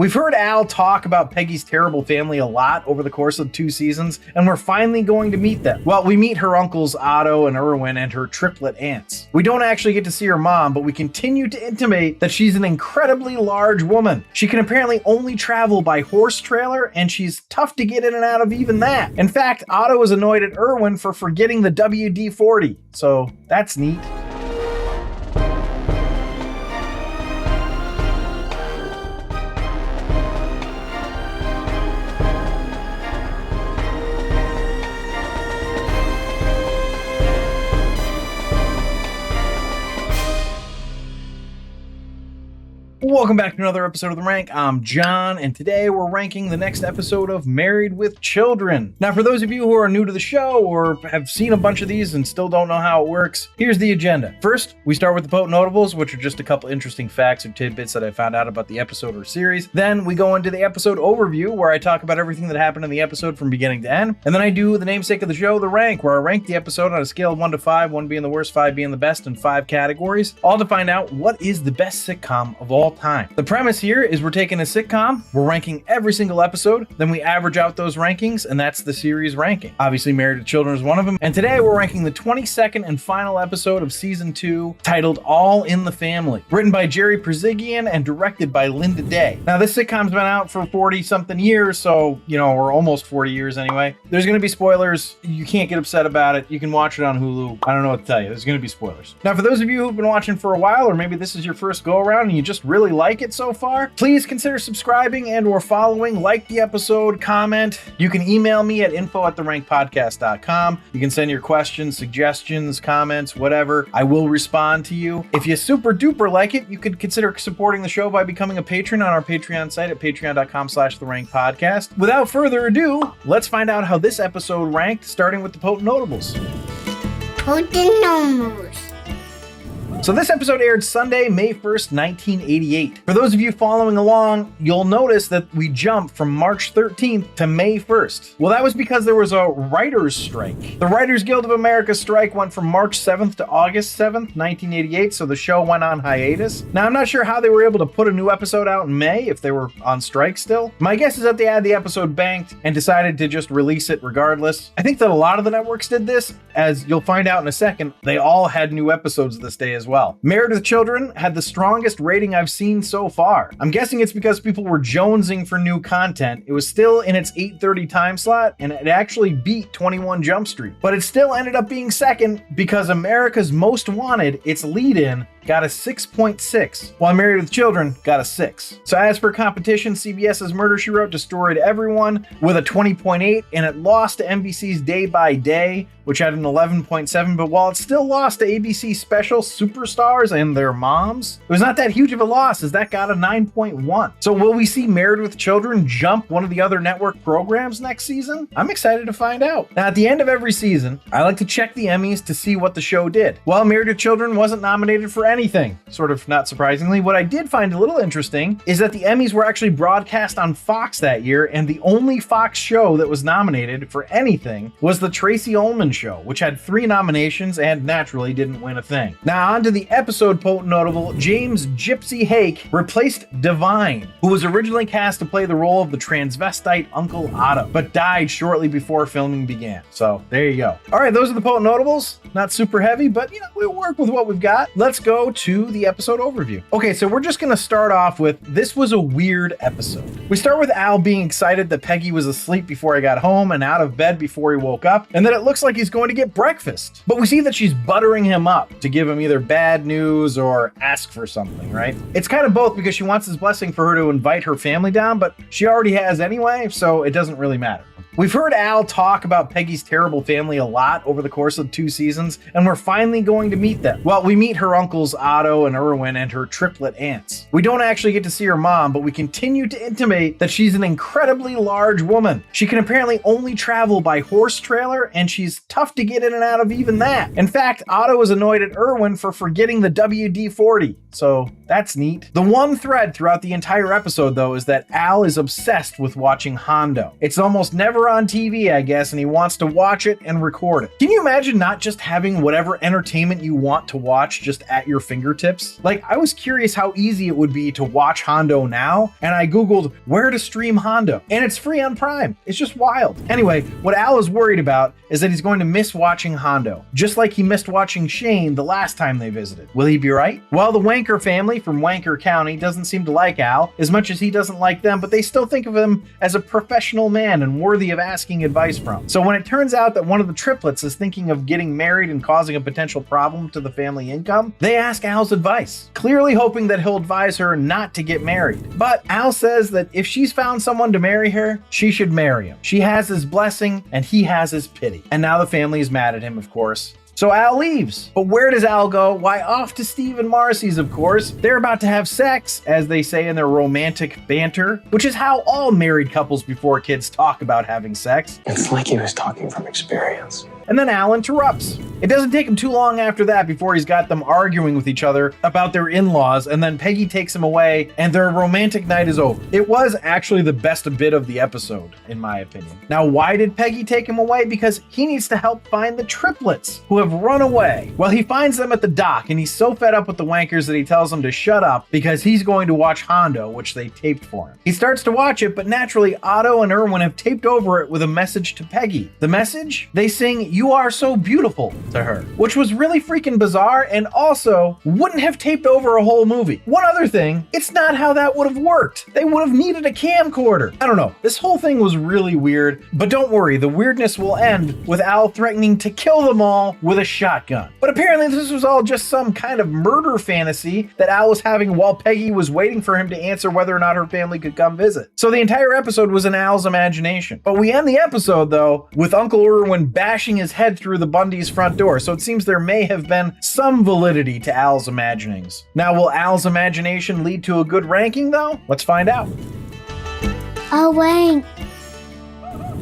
We've heard Al talk about Peggy's terrible family a lot over the course of 2 seasons, and we're finally going to meet them. Well, we meet her uncles Otto and Erwin and her triplet aunts. We don't actually get to see her mom, but we continue to intimate that she's an incredibly large woman. She can apparently only travel by horse trailer, and she's tough to get in and out of even that. In fact, Otto is annoyed at Erwin for forgetting the WD-40, so that's neat. Welcome back to another episode of The Rank. I'm John, and today we're ranking the next episode of Married with Children. Now, for those of you who are new to the show or have seen a bunch of these and still don't know how it works, here's the agenda. First, we start with the Potent Notables, which are just a couple interesting facts or tidbits that I found out about the episode or series. Then we go into the episode overview, where I talk about everything that happened in the episode from beginning to end. And then I do the namesake of the show, The Rank, where I rank the episode on a scale of 1 to 5, 1 being the worst, 5 being the best, in 5 categories, all to find out what is the best sitcom of all time. The premise here is we're taking a sitcom, we're ranking every single episode, then we average out those rankings, and that's the series ranking. Obviously, Married with Children is one of them, and today we're ranking the 22nd and final episode of season 2, titled All in the Family, written by Jerry Perzigian and directed by Linda Day. Now, this sitcom's been out for 40-something years, so, or almost 40 years anyway. There's going to be spoilers. You can't get upset about it. You can watch it on Hulu. I don't know what to tell you. There's going to be spoilers. Now, for those of you who've been watching for a while, or maybe this is your first go-around and you just really like it so far, please consider subscribing and or following, like the episode, comment. You can email me at info@therankpodcast.com. You can send your questions, suggestions, comments, whatever. I will respond to you. If you super duper like it, you could consider supporting the show by becoming a patron on our Patreon site at patreon.com/therankpodcast. Without further ado, let's find out how this episode ranked, starting with the Potent Notables. Potent Notables. So this episode aired Sunday, May 1st, 1988. For those of you following along, you'll notice that we jumped from March 13th to May 1st. Well, that was because there was a writer's strike. The Writers Guild of America strike went from March 7th to August 7th, 1988, so the show went on hiatus. Now, I'm not sure how they were able to put a new episode out in May if they were on strike still. My guess is that they had the episode banked and decided to just release it regardless. I think that a lot of the networks did this. As you'll find out in a second, they all had new episodes this day as well. Married with Children had the strongest rating I've seen so far. I'm guessing it's because people were jonesing for new content. It was still in its 8:30 time slot, and it actually beat 21 Jump Street. But it still ended up being second because America's Most Wanted, its lead-in, got a 6.6, while Married with Children got a 6. So as for competition, CBS's Murder, She Wrote destroyed everyone with a 20.8, and it lost to NBC's Day by Day, which had an 11.7, but while it still lost to ABC Special Superstars and Their Moms, it was not that huge of a loss, as that got a 9.1. So will we see Married with Children jump one of the other network programs next season? I'm excited to find out. Now, at the end of every season, I like to check the Emmys to see what the show did. While Married with Children wasn't nominated for anything, sort of not surprisingly, what I did find a little interesting is that the Emmys were actually broadcast on Fox that year, and the only Fox show that was nominated for anything was The Tracy Ullman Show, which had 3 nominations and naturally didn't win a thing. Now on to the episode Potent Notable. James Gypsy Hake replaced Divine, who was originally cast to play the role of the transvestite Uncle Otto, but died shortly before filming began. So there you go. All right, those are the Potent Notables. Not super heavy, but we'll work with what we've got. Let's go to the episode overview. Okay, so we're just gonna start off with, this was a weird episode. We start with Al being excited that Peggy was asleep before he got home and out of bed before he woke up, and that it looks like he's going to get breakfast. But we see that she's buttering him up to give him either bad news or ask for something, right? It's kind of both, because she wants his blessing for her to invite her family down, but she already has anyway, so it doesn't really matter. We've heard Al talk about Peggy's terrible family a lot over the course of 2 seasons, and we're finally going to meet them. Well, we meet her uncles Otto and Erwin and her triplet aunts. We don't actually get to see her mom, but we continue to intimate that she's an incredibly large woman. She can apparently only travel by horse trailer, and she's tough to get in and out of even that. In fact, Otto is annoyed at Erwin for forgetting the WD-40, so that's neat. The one thread throughout the entire episode, though, is that Al is obsessed with watching Hondo. It's almost never ever on TV, I guess, and he wants to watch it and record it. Can you imagine not just having whatever entertainment you want to watch just at your fingertips? Like, I was curious how easy it would be to watch Hondo now, and I Googled where to stream Hondo, and it's free on Prime. It's just wild. Anyway, what Al is worried about is that he's going to miss watching Hondo, just like he missed watching Shane the last time they visited. Will he be right? Well, the Wanker family from Wanker County doesn't seem to like Al as much as he doesn't like them, but they still think of him as a professional man and worthy of asking advice from. So when it turns out that one of the triplets is thinking of getting married and causing a potential problem to the family income, they ask Al's advice, clearly hoping that he'll advise her not to get married. But Al says that if she's found someone to marry her, she should marry him. She has his blessing and he has his pity. And now the family is mad at him, of course. So Al leaves. But where does Al go? Why, off to Steve and Marcy's, of course. They're about to have sex, as they say in their romantic banter, which is how all married couples before kids talk about having sex. It's like he was talking from experience. And then Al interrupts. It doesn't take him too long after that before he's got them arguing with each other about their in-laws, and then Peggy takes him away and their romantic night is over. It was actually the best bit of the episode, in my opinion. Now, why did Peggy take him away? Because he needs to help find the triplets who have run away. Well, he finds them at the dock, and he's so fed up with the Wankers that he tells them to shut up because he's going to watch Hondo, which they taped for him. He starts to watch it, but naturally, Otto and Erwin have taped over it with a message to Peggy. The message? They sing, "You are so beautiful," to her, which was really freaking bizarre and also wouldn't have taped over a whole movie. One other thing, it's not how that would have worked. They would have needed a camcorder. I don't know. This whole thing was really weird, but don't worry, the weirdness will end with Al threatening to kill them all with a shotgun. But apparently this was all just some kind of murder fantasy that Al was having while Peggy was waiting for him to answer whether or not her family could come visit. So the entire episode was in Al's imagination. But we end the episode, though, with Uncle Erwin bashing his head through the Bundy's front door, so it seems there may have been some validity to Al's imaginings. Now, will Al's imagination lead to a good ranking, though? Let's find out. A rank.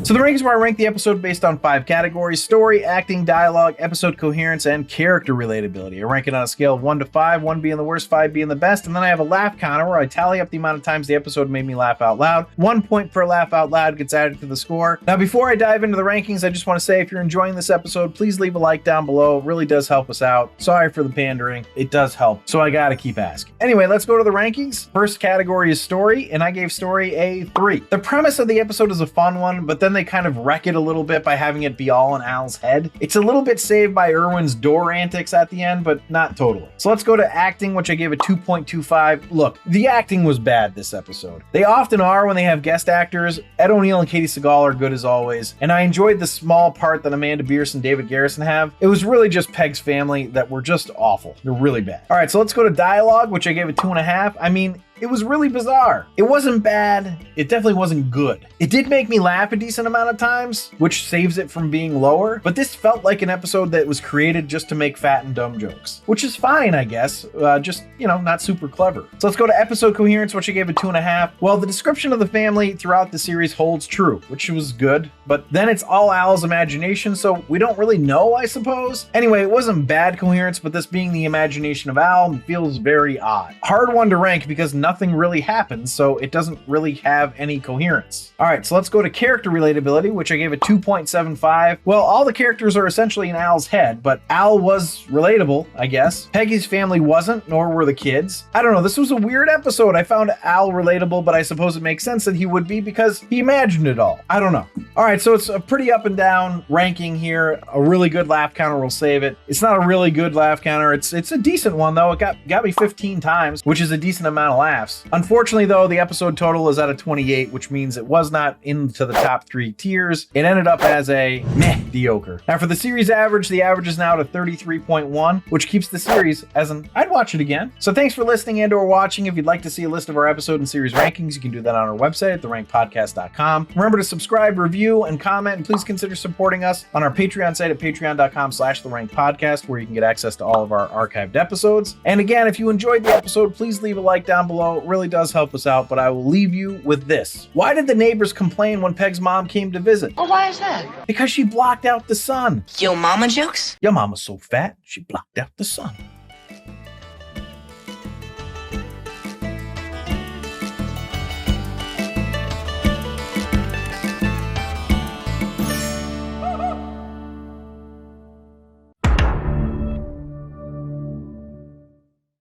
So the rankings where I rank the episode based on 5 categories: story, acting, dialogue, episode coherence, and character relatability. I rank it on a scale of 1 to 5, 1 being the worst, 5 being the best, and then I have a laugh counter where I tally up the amount of times the episode made me laugh out loud. 1 point per laugh out loud gets added to the score. Now, before I dive into the rankings, I just want to say if you're enjoying this episode, please leave a like down below. It really does help us out. Sorry for the pandering. It does help, so I gotta keep asking. Anyway, let's go to the rankings. First category is story, and I gave story a 3. The premise of the episode is a fun one, but then they kind of wreck it a little bit by having it be all in Al's head. It's a little bit saved by Erwin's door antics at the end, but not totally. So let's go to acting, which I gave a 2.25. Look, the acting was bad this episode. They often are when they have guest actors. Ed O'Neill and Katie Seagal are good as always, and I enjoyed the small part that Amanda Bierce and David Garrison have. It was really just Peg's family that were just awful. They're really bad. All right, so let's go to dialogue, which I gave a 2.5. I mean, it was really bizarre. It wasn't bad. It definitely wasn't good. It did make me laugh a decent amount of times, which saves it from being lower, but this felt like an episode that was created just to make fat and dumb jokes, which is fine, I guess. Just, not super clever. So let's go to episode coherence, which I gave a 2.5. Well, the description of the family throughout the series holds true, which was good, but then it's all Al's imagination, so we don't really know, I suppose. Anyway, it wasn't bad coherence, but this being the imagination of Al feels very odd. Hard one to rank because nothing really happens, so it doesn't really have any coherence. All right, so let's go to character relatability, which I gave a 2.75. Well, all the characters are essentially in Al's head, but Al was relatable, I guess. Peggy's family wasn't, nor were the kids. I don't know, this was a weird episode. I found Al relatable, but I suppose it makes sense that he would be because he imagined it all. I don't know. All right, so it's a pretty up and down ranking here. A really good laugh counter will save it. It's not a really good laugh counter. It's a decent one, though. It got me 15 times, which is a decent amount of laughs. Unfortunately, though, the episode total is at a 28, which means it was not into the top 3 tiers. It ended up as a mediocre. Now, for the series average, the average is now at a 33.1, which keeps the series as an I'd watch it again. So thanks for listening and or watching. If you'd like to see a list of our episode and series rankings, you can do that on our website at therankpodcast.com. Remember to subscribe, review, and comment, and please consider supporting us on our Patreon site at patreon.com/therankpodcast, where you can get access to all of our archived episodes. And again, if you enjoyed the episode, please leave a like down below. It really does help us out, but I will leave you with this. Why did the neighbors complain when Peg's mom came to visit? Well, why is that? Because she blocked out the sun. Yo mama jokes? Your mama's so fat, she blocked out the sun.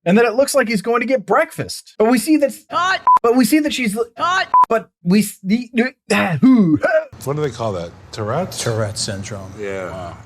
and that it looks like he's going to get breakfast. But we see that she's What do they call that? Tourette's? Tourette syndrome. Yeah. Wow.